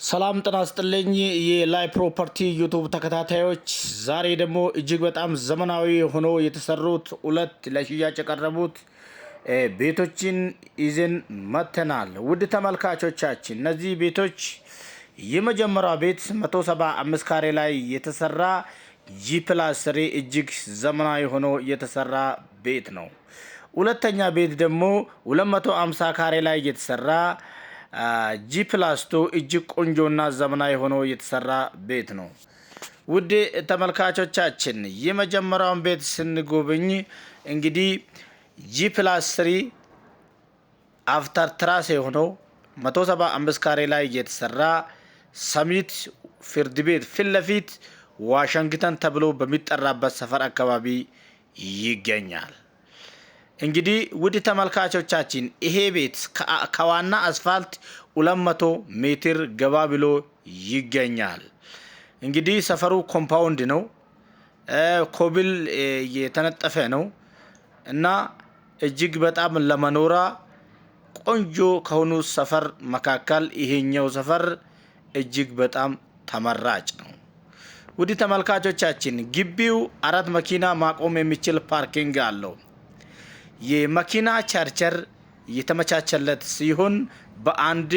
ሰላም ጤና ይስጥልኝ የላይ ፕሮፐርቲ ዩቲዩብ ተከታታዮች ዛሬ ደግሞ እጅግ በጣም ዘመናዊ ሆኖ የተሰሩት ሁለት ለሽያጭ የቀረቡት ቤቶችን ይዘን መጥተናል። ውድ ተመልካቾቻችን እነዚህ ቤቶች የመጀመሪያው ቤት 175 ካሬ ላይ የተሰራ G+3 እጅግ ዘመናዊ ሆኖ የተሰራ ቤት ነው። ሁለተኛ ቤት ደግሞ 250 ካሬ ላይ የተሰራ G+2 እጅግ ቆንጆና ዘመናዊ ሆኖ የተሰራ ቤት ነው። ውድ ተመልካቾቻችን የመጀመሪያውን ቤት ስንጎበኝ እንግዲህ G+3 አፍተር ትራስ የሆነው 175 ካሬ ላይ የተሰራ ሰሚት ፍርድ ቤት ፊት ለፊት ዋሽንግተን ተብሎ በሚጠራበት ሰፈር አካባቢ ይገኛል። እንግዲህ ውድ ተመልካቾቻችን ይሄ ቤት ከዋና አስፋልት 200 ሜትር ገባ ብሎ ይገኛል። እንግዲህ ሰፈሩ ኮምፓውንድ ነው፣ ኮብል የተነጠፈ ነው እና እጅግ በጣም ለመኖራ ቆንጆ ከሆኑ ሰፈር መካከል ይሄኛው ሰፈር እጅግ በጣም ተመራጭ ነው። ውድ ተመልካቾቻችን ግቢው 4 መኪና ማቆም የሚችል ፓርኪንግ አለው። የመኪና ቻርጀር የተመቻቸለት ሲሆን በአንድ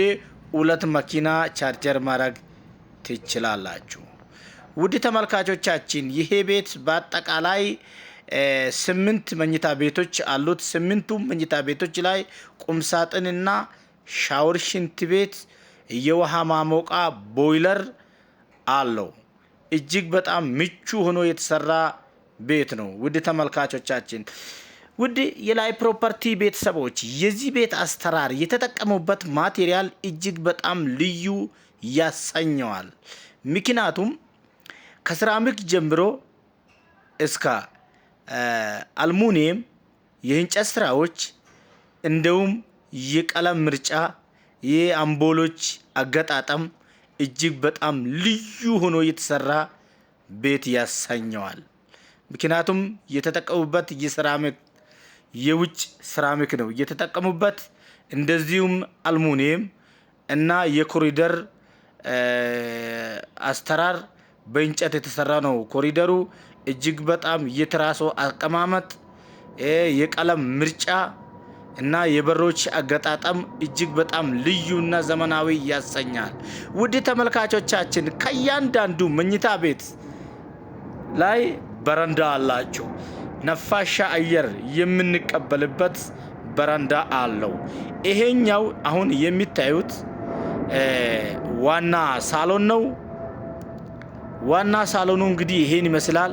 2 መኪና ቻርጀር ማድረግ ትችላላችሁ። ውድ ተመልካቾቻችን ይሄ ቤት በአጠቃላይ 8 መኝታ ቤቶች አሉት። 8ቱም መኝታ ቤቶች ላይ ቁምሳጥንና ሻወር፣ ሽንት ቤት፣ የውሃ ማሞቃ ቦይለር አለው። እጅግ በጣም ምቹ ሆኖ የተሰራ ቤት ነው። ውድ ተመልካቾቻችን ውድ የላይ ፕሮፐርቲ ቤተሰቦች የዚህ ቤት አስተራር የተጠቀሙበት ማቴሪያል እጅግ በጣም ልዩ ያሰኘዋል። ምክንያቱም ከሴራሚክ ጀምሮ እስከ አልሙኒየም የእንጨት ስራዎች እንደውም የቀለም ምርጫ የአምፖሎች አገጣጠም እጅግ በጣም ልዩ ሆኖ የተሰራ ቤት ያሰኘዋል። ምክንያቱም የተጠቀሙበት የሴራሚክ የውጭ ሴራሚክ ነው የተጠቀሙበት። እንደዚሁም አልሙኒየም እና የኮሪደር አስተራር በእንጨት የተሰራ ነው። ኮሪደሩ እጅግ በጣም የትራሶ አቀማመጥ የቀለም ምርጫ እና የበሮች አገጣጠም እጅግ በጣም ልዩና ዘመናዊ ያሰኛል። ውድ ተመልካቾቻችን ከእያንዳንዱ መኝታ ቤት ላይ በረንዳ አላቸው። ነፋሻ አየር የምንቀበልበት በረንዳ አለው። ይሄኛው አሁን የሚታዩት ዋና ሳሎን ነው። ዋና ሳሎኑ እንግዲህ ይሄን ይመስላል።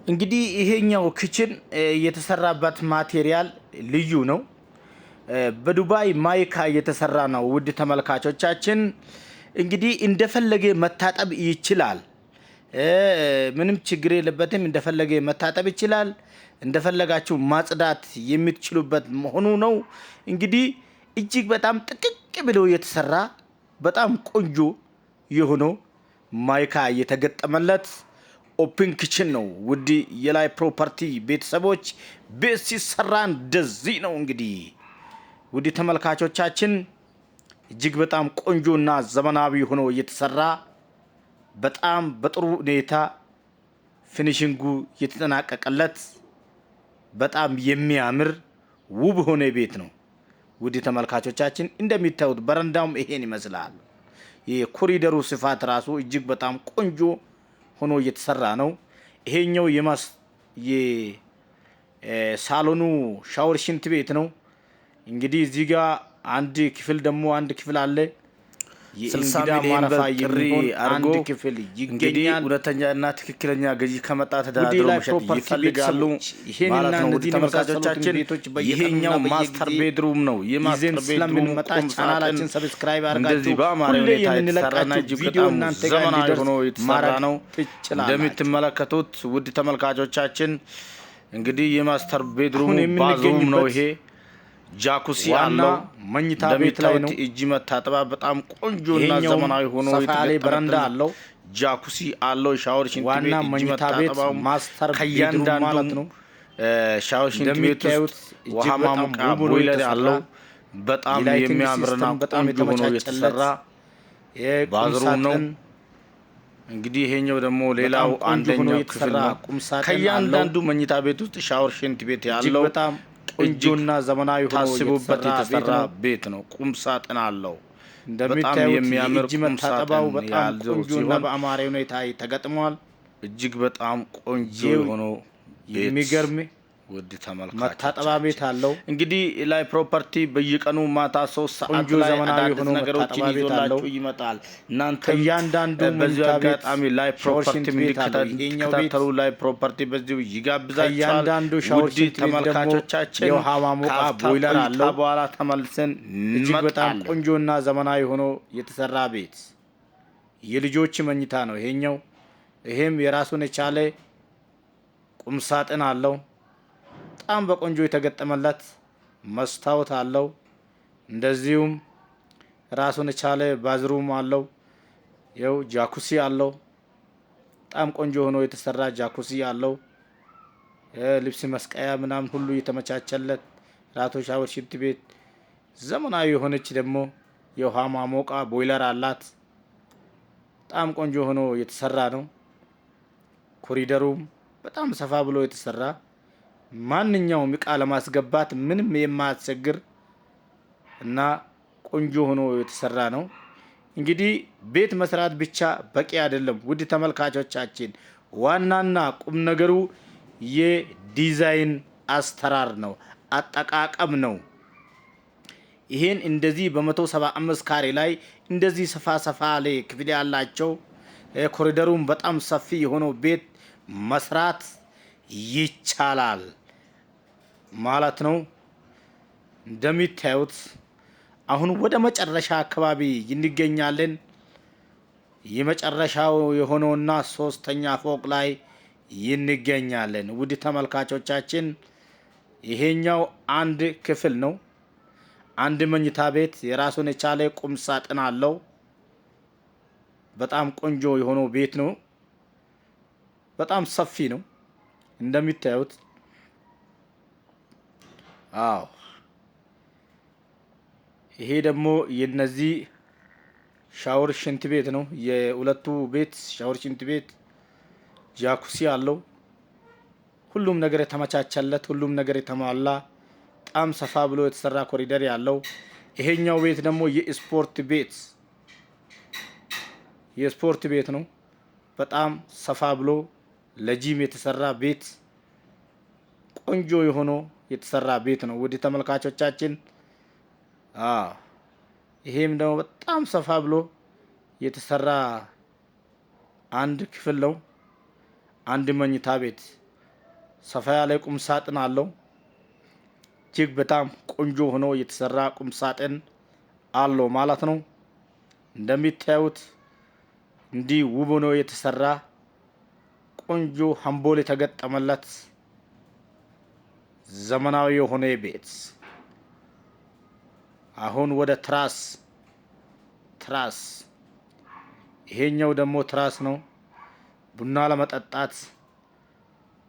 እንግዲህ ይሄኛው ክችን የተሰራበት ማቴሪያል ልዩ ነው። በዱባይ ማይካ የተሰራ ነው። ውድ ተመልካቾቻችን እንግዲህ እንደፈለገ መታጠብ ይችላል። ምንም ችግር የለበትም። እንደፈለገ መታጠብ ይችላል። እንደፈለጋችሁ ማጽዳት የምትችሉበት መሆኑ ነው። እንግዲህ እጅግ በጣም ጥቅቅ ብሎ የተሰራ በጣም ቆንጆ የሆነው ማይካ የተገጠመለት ኦፕን ኪችን ነው። ውድ የላይ ፕሮፐርቲ ቤተሰቦች ቤት ሲሰራ እንደዚህ ነው። እንግዲህ ውድ ተመልካቾቻችን እጅግ በጣም ቆንጆና ዘመናዊ ሆኖ የተሰራ በጣም በጥሩ ሁኔታ ፊኒሺንጉ የተጠናቀቀለት በጣም የሚያምር ውብ ሆነ ቤት ነው። ውድ ተመልካቾቻችን እንደሚታዩት በረንዳውም ይሄን ይመስላል። የኮሪደሩ ስፋት ራሱ እጅግ በጣም ቆንጆ ሆኖ የተሰራ ነው። ይሄኛው የሳሎኑ ሻወር ሽንት ቤት ነው። እንግዲህ እዚህ ጋር አንድ ክፍል አለ። 60 ሚሊዮን ብር ጥሪ አድርጎ ክፍል እንግዲህ ይገኛል። ሁለተኛና ትክክለኛ ገዢ ከመጣ ተደራድሮ መሸጥ ይፈልጋሉ ማለት ነው። ውድ ተመልካቾቻችን ይሄኛው ማስተር ቤድሩም ነው። የማስተር ቤድሩም ቻናላችን ሰብስክራይብ አድርጋችሁ እንደዚህ በአማርኛ ሁኔታ የተሰራና እጅግ በጣም ዘመናዊ ሆኖ የተሰራ ነው። እንደምትመለከቱት ውድ ተመልካቾቻችን እንግዲህ የማስተር ቤድሩም ባዝሩም ነው። ይሄ ጃኩሲ አለው። መኝታ ቤት ላይ ነው። እጅ መታጠቢያ በጣም ቆንጆና ዘመናዊ ሆኖ የተገጠመ በረንዳ አለው። ጃኩሲ አለው። ሻወር ሽንት ቤት ዋና መኝታ ቤት ማስተር ቤድሩም ማለት ነው። ሻወር ሽንት ቤት ውስጥ ውሃ ማሞቂያ ቦይለር አለው። በጣም የሚያምርና ቆንጆ ሆኖ የተሰራ ባዝሩም ነው። እንግዲህ ይሄኛው ደግሞ ሌላው አንደኛው ክፍል ነው። ከእያንዳንዱ መኝታ ቤት ውስጥ ሻወር፣ ሽንት ቤት ያለው በጣም ቆንጆና ዘመናዊ ሆኖ ታስቦበት የተሰራ ቤት ነው። ቁም ሳጥን አለው። እንደምታዩት የሚያምር እጅ መታጠቢያው በጣም ቆንጆና በአማረ ሁኔታ ተገጥሟል። እጅግ በጣም ቆንጆ ሆኖ የሚገርም ውድ ተመልካቾች መታጠቢያ ቤት አለው። እንግዲህ ላይ ፕሮፐርቲ በየቀኑ ማታ 3 ሰዓት ላይ አዳዲስ ነገሮችን ይዞላችሁ ይመጣል። እናንተ እያንዳንዱ በዚህ አጋጣሚ ላይ ፕሮፐርቲ እንድትከታተሉ ላይ ፕሮፐርቲ በዚሁ ይጋብዛችኋል። እያንዳንዱ ሻወር ሽንት ተመልካቾቻችን የውሃ ማሞቂያ ቦይለር አለው። በኋላ ተመልሰን እጅግ በጣም ቆንጆና ዘመናዊ ሆኖ የተሰራ ቤት የልጆች መኝታ ነው ይሄኛው። ይሄም የራሱን የቻለ ቁም ሳጥን አለው። በጣም በቆንጆ የተገጠመለት መስታወት አለው። እንደዚሁም ራሱን የቻለ ባዝሩም አለው። ይኸው ጃኩሲ አለው። በጣም ቆንጆ ሆኖ የተሰራ ጃኩሲ አለው። ልብስ መስቀያ ምናምን ሁሉ የተመቻቸለት ራቶ ሻወር ሽንት ቤት ዘመናዊ የሆነች ደግሞ የውሃ ማሞቃ ቦይለር አላት። በጣም ቆንጆ ሆኖ የተሰራ ነው። ኮሪደሩም በጣም ሰፋ ብሎ የተሰራ ማንኛውም እቃ ለማስገባት ምንም የማያስቸግር እና ቆንጆ ሆኖ የተሰራ ነው። እንግዲህ ቤት መስራት ብቻ በቂ አይደለም ውድ ተመልካቾቻችን። ዋናና ቁም ነገሩ የዲዛይን አስተራር ነው፣ አጠቃቀም ነው። ይሄን እንደዚህ በ175 ካሬ ላይ እንደዚህ ሰፋ ሰፋ ላይ ክፍል ያላቸው ኮሪደሩም በጣም ሰፊ የሆነው ቤት መስራት ይቻላል ማለት ነው። እንደሚታዩት አሁን ወደ መጨረሻ አካባቢ እንገኛለን። የመጨረሻው የሆነውና 3ኛ ፎቅ ላይ እንገኛለን ውድ ተመልካቾቻችን። ይሄኛው አንድ ክፍል ነው። አንድ መኝታ ቤት የራሱን የቻለ ቁም ሳጥን አለው። በጣም ቆንጆ የሆነው ቤት ነው። በጣም ሰፊ ነው እንደሚታዩት። አዎ ይሄ ደግሞ የነዚህ ሻወር ሽንት ቤት ነው። የሁለቱ ቤት ሻወር ሽንት ቤት ጃኩሲ አለው። ሁሉም ነገር የተመቻቸለት፣ ሁሉም ነገር የተሟላ በጣም ሰፋ ብሎ የተሰራ ኮሪደር ያለው። ይሄኛው ቤት ደግሞ የስፖርት ቤት ነው። በጣም ሰፋ ብሎ ለጂም የተሰራ ቤት ቆንጆ የሆነ የተሰራ ቤት ነው ውድ ተመልካቾቻችን። ይሄም ደግሞ በጣም ሰፋ ብሎ የተሰራ አንድ ክፍል ነው። አንድ መኝታ ቤት ሰፋ ያለ ቁም ሳጥን አለው። እጅግ በጣም ቆንጆ ሆኖ የተሰራ ቁም ሳጥን አለው ማለት ነው። እንደሚታዩት እንዲህ ውብ ሆኖ የተሰራ ቆንጆ ሃምቦል የተገጠመለት ዘመናዊ የሆነ ቤት። አሁን ወደ ትራስ ይሄኛው ደግሞ ትራስ ነው። ቡና ለመጠጣት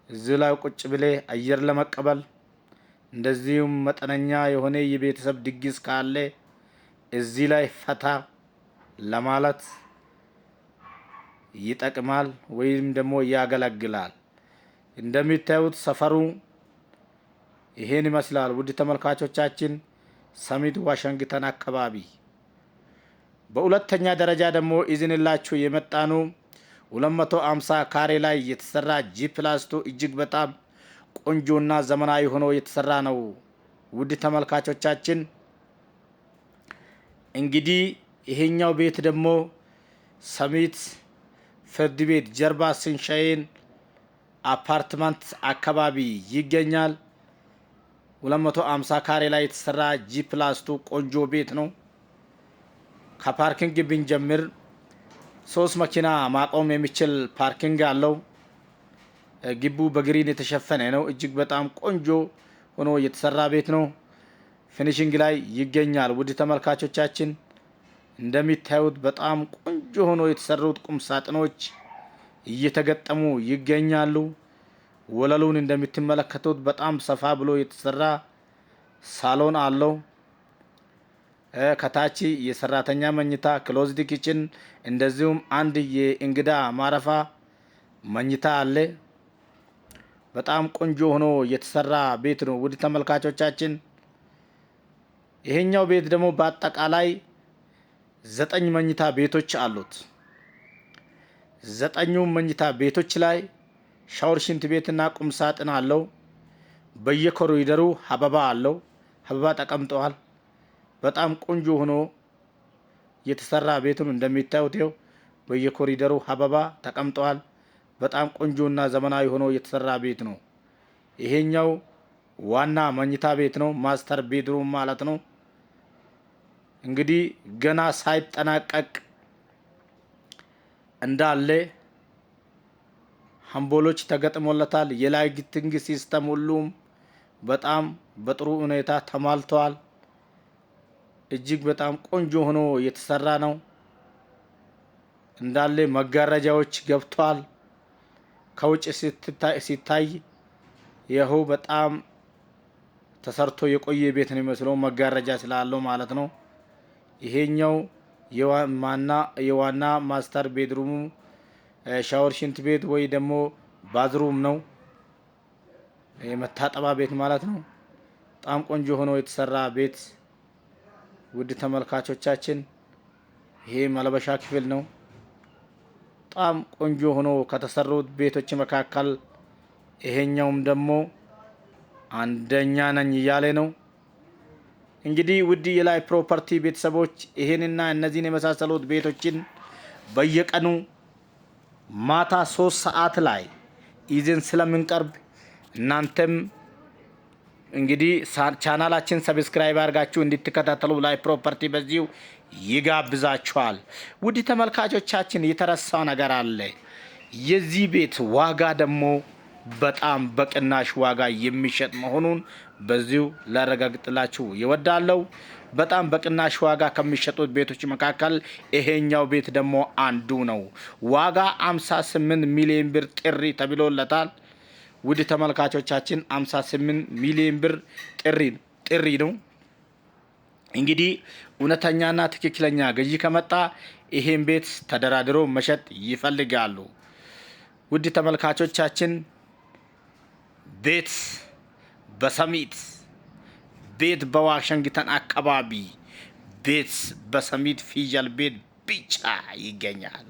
እዚህ ላይ ቁጭ ብሌ አየር ለመቀበል እንደዚሁም መጠነኛ የሆነ የቤተሰብ ድግስ ካለ እዚህ ላይ ፈታ ለማለት ይጠቅማል ወይም ደግሞ ያገለግላል። እንደሚታዩት ሰፈሩ ይሄን ይመስላል ውድ ተመልካቾቻችን፣ ሰሚት ዋሽንግተን አካባቢ። በሁለተኛ ደረጃ ደግሞ ይዘንላችሁ የመጣኑ 250 ካሬ ላይ የተሰራ G+2 እጅግ በጣም ቆንጆና ዘመናዊ ሆኖ የተሰራ ነው ውድ ተመልካቾቻችን። እንግዲህ ይሄኛው ቤት ደግሞ ሰሚት ፍርድ ቤት ጀርባ ስንሻይን አፓርትመንት አካባቢ ይገኛል። 250 ካሬ ላይ የተሰራ G+2 ቆንጆ ቤት ነው። ከፓርኪንግ ብንጀምር 3 መኪና ማቆም የሚችል ፓርኪንግ አለው። ግቢው በግሪን የተሸፈነ ነው። እጅግ በጣም ቆንጆ ሆኖ የተሰራ ቤት ነው። ፊኒሽንግ ላይ ይገኛል ውድ ተመልካቾቻችን። እንደሚታዩት በጣም ቆንጆ ሆኖ የተሰሩት ቁም ሳጥኖች እየተገጠሙ ይገኛሉ። ወለሉን እንደምትመለከቱት በጣም ሰፋ ብሎ የተሰራ ሳሎን አለው። ከታች የሰራተኛ መኝታ ክሎዝድ ኪችን፣ እንደዚሁም አንድ የእንግዳ ማረፋ መኝታ አለ። በጣም ቆንጆ ሆኖ የተሰራ ቤት ነው ውድ ተመልካቾቻችን። ይሄኛው ቤት ደግሞ በአጠቃላይ 9 መኝታ ቤቶች አሉት። 9ኙም መኝታ ቤቶች ላይ ሻወር፣ ሽንት ቤትና ቁም ሳጥን አለው። በየኮሪደሩ አበባ አለው። አበባ ተቀምጠዋል። በጣም ቆንጆ ሆኖ የተሰራ ቤቱን እንደሚታዩት ይኸው በየኮሪደሩ አበባ ተቀምጠዋል። በጣም ቆንጆና ዘመናዊ ሆኖ የተሰራ ቤት ነው። ይሄኛው ዋና መኝታ ቤት ነው፣ ማስተር ቤድሩም ማለት ነው። እንግዲህ ገና ሳይጠናቀቅ እንዳለ አምፖሎች ተገጥሞለታል። የላይቲንግ ሲስተም ሁሉም በጣም በጥሩ ሁኔታ ተሟልተዋል። እጅግ በጣም ቆንጆ ሆኖ የተሰራ ነው። እንዳለ መጋረጃዎች ገብተዋል። ከውጭ ሲታይ ይኸው በጣም ተሰርቶ የቆየ ቤት ነው የሚመስለው መጋረጃ ስላለው ማለት ነው። ይሄኛው የዋና ማስተር ቤድሩሙ ሻወር ሽንት ቤት ወይ ደግሞ ባዝሩም ነው፣ የመታጠቢያ ቤት ማለት ነው። በጣም ቆንጆ ሆኖ የተሰራ ቤት ውድ ተመልካቾቻችን፣ ይሄ መልበሻ ክፍል ነው። በጣም ቆንጆ ሆኖ ከተሰሩት ቤቶች መካከል ይሄኛውም ደግሞ አንደኛ ነኝ እያለ ነው። እንግዲህ ውድ የላይ ፕሮፐርቲ ቤተሰቦች ይሄንና እነዚህን የመሳሰሉት ቤቶችን በየቀኑ ማታ 3 ሰዓት ላይ ይዘን ስለምንቀርብ እናንተም እንግዲህ ቻናላችን ሰብስክራይብ አድርጋችሁ እንድትከታተሉ ላይ ፕሮፐርቲ በዚሁ ይጋብዛችኋል። ውድ ተመልካቾቻችን የተረሳው ነገር አለ። የዚህ ቤት ዋጋ ደግሞ በጣም በቅናሽ ዋጋ የሚሸጥ መሆኑን በዚሁ ላረጋግጥላችሁ ይወዳለሁ። በጣም በቅናሽ ዋጋ ከሚሸጡት ቤቶች መካከል ይሄኛው ቤት ደግሞ አንዱ ነው። ዋጋ 58 ሚሊዮን ብር ጥሪ ተብሎለታል። ውድ ተመልካቾቻችን 58 ሚሊዮን ብር ጥሪ ነው። እንግዲህ እውነተኛና ትክክለኛ ገዢ ከመጣ ይሄን ቤት ተደራድሮ መሸጥ ይፈልጋሉ። ውድ ተመልካቾቻችን ቤት በሰሚት፣ ቤት በዋሽንግተን አካባቢ፣ ቤት በሰሚት ፊጀል ቤት ብቻ ይገኛል።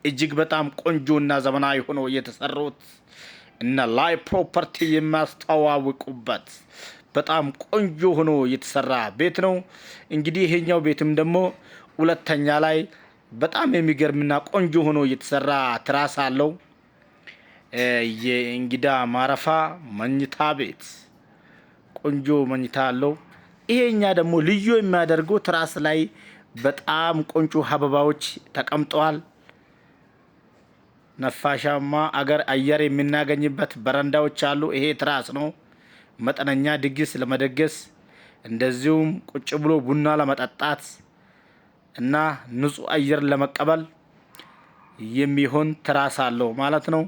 እጅግ በጣም ቆንጆና ዘመናዊ ሆኖ የተሰሩት እና ላይ ፕሮፐርቲ የሚያስተዋውቁበት በጣም ቆንጆ ሆኖ የተሰራ ቤት ነው። እንግዲህ ይሄኛው ቤትም ደግሞ ሁለተኛ ላይ በጣም የሚገርምና ቆንጆ ሆኖ የተሰራ ትራስ አለው። የእንግዳ ማረፋ መኝታ ቤት ቆንጆ መኝታ አለው። ይሄኛ ደግሞ ልዩ የሚያደርገው ትራስ ላይ በጣም ቆንጆ አበባዎች ተቀምጠዋል። ነፋሻማ አየር የምናገኝበት በረንዳዎች አሉ። ይሄ ትራስ ነው መጠነኛ ድግስ ለመደገስ እንደዚሁም ቁጭ ብሎ ቡና ለመጠጣት እና ንጹህ አየር ለመቀበል የሚሆን ትራስ አለው ማለት ነው።